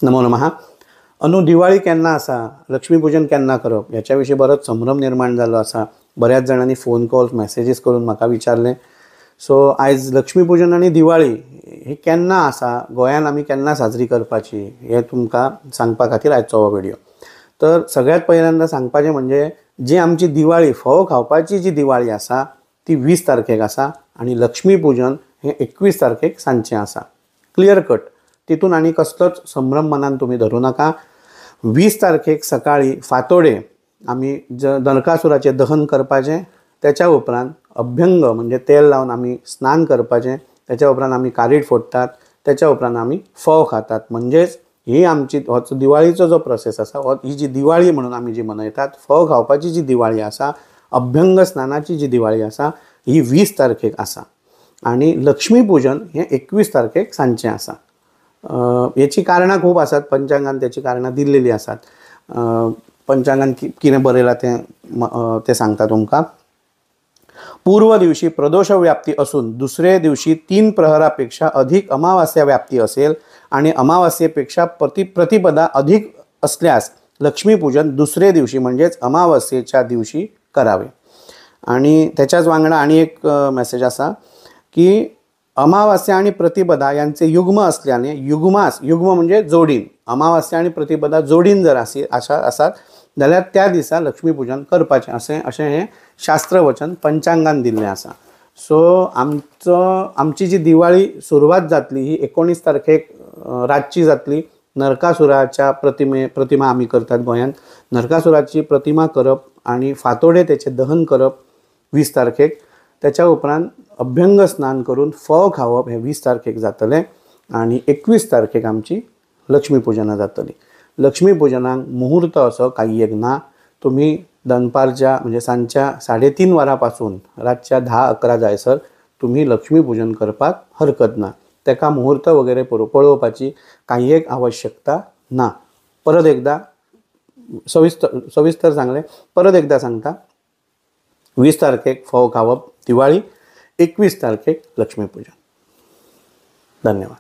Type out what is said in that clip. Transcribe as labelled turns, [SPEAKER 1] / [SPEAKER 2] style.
[SPEAKER 1] नमो नमः. दिवाळी केन्ना आसा, लक्ष्मीपूजन केन्ना करप ह्याच्या विशीं बरोच संभ्रम निर्माण जाल्लो आसा. बऱ्याच जाणांनी फोन कॉल्स मॅसेजीस करून म्हाका विचारलें. सो आयज लक्ष्मीपूजन आनी दिवाळी ही केन्ना आसा, गोंयांत आमी केन्ना साजरी करपाची हें तुमकां सांगपा खातीर आयचो हो व्हिडिओ. तर सगळ्यात पहिल्यांदा सांगपाचें म्हणजे जी आमची दिवाळी फोव खावपाची जी दिवाळी आसा ती 20 तारखेक आसा आनी लक्ष्मीपूजन हें 21 तारखेक सांजचें आसा. Clear cut. तितून आनी कसलोच संभ्रम मनान तुमी धरूं नाका. 20 तारखेक सकाळी फांतोडे आमी नरकासुराचें दहन करपाचें. त्याच्या उपरांत अभ्यंग म्हणजे तेल लावन आमी स्नान करपाचें. त्याच्या उपरांत आमी कारीट फोडटात. त्याच्या उपरांत आमी फोव खातात. म्हणजेच ही आमची दिवाळीचो जो प्रोसेस आसा, ही जी दिवाळी म्हणून आमी जी मनयतात, फोव खावपाची जी दिवाळी आसा, अभ्यंग स्नानाची जी दिवाळी आसा ही 20 तारखेक आसा आनी लक्ष्मीपूजन हें 21 तारखेक सांजचें आसा. हेची कारणां खूब आसात. पंचांगान त्याची कारणां दिल्लेली आसात. पंचांगान कितें बरयलां तें सांगता तुमकां. पूर्व दिवशी प्रदोष व्याप्ती असून दुसरे दिवशी 3 प्रहरापेक्षा अधिक अमावास्या व्याप्ती असेल आणि अमावास्येपेक्षा प्रतिपदा अधिक असल्यास लक्ष्मीपूजन दुसरे दिवशी म्हणजेच अमावास्येच्या दिवशी करावे. आणि त्याच्याच वांगडा आणि एक मेसेज आसा की अमावास्या आणि प्रतिपदा यांचे युग्म असल्याने युग्म म्हणजे जोडीन, अमावास्या आणि प्रतिपदा जोडीन जर आसात जाल्यार त्या दिसा लक्ष्मीपूजन करपाचें अशें हें शास्त्रवचन पंचांगान दिल्लें आसा. सो आमची जी दिवाळी सुरवात जातली ही 19 तारखेक रातची जातली. नरकासुराच्या प्रतिमा आमी करतात गोंयांत. नरकासुराची प्रतिमा करप आनी फांतोडे तेचें दहन करप 20 तारखेक. त्याच्या उपरांत अभ्यंग स्नान करून फोव खावप हें 20 तारखेक जातलें आनी 21 तारखेक आमची लक्ष्मीपूजनां जातलीं. लक्ष्मीपूजनाक मुहूर्त असो काही एक ना. तुम्ही दनपारच्या म्हणजे सांजच्या 3:30 वरां पासून रातच्या 10-11 जायसर तुम्ही लक्ष्मीपूजन करपाक हरकत ना. तेका मुहूर्त वगैरे पळोवपाची काही एक आवश्यकता ना. परत एकदा सविस्तर सांगलें. परत एकदा सांगता. 20 तारखेक फोव खावप दिवाळी, 21 तारखेक लक्ष्मीपूजन. धन्यवाद.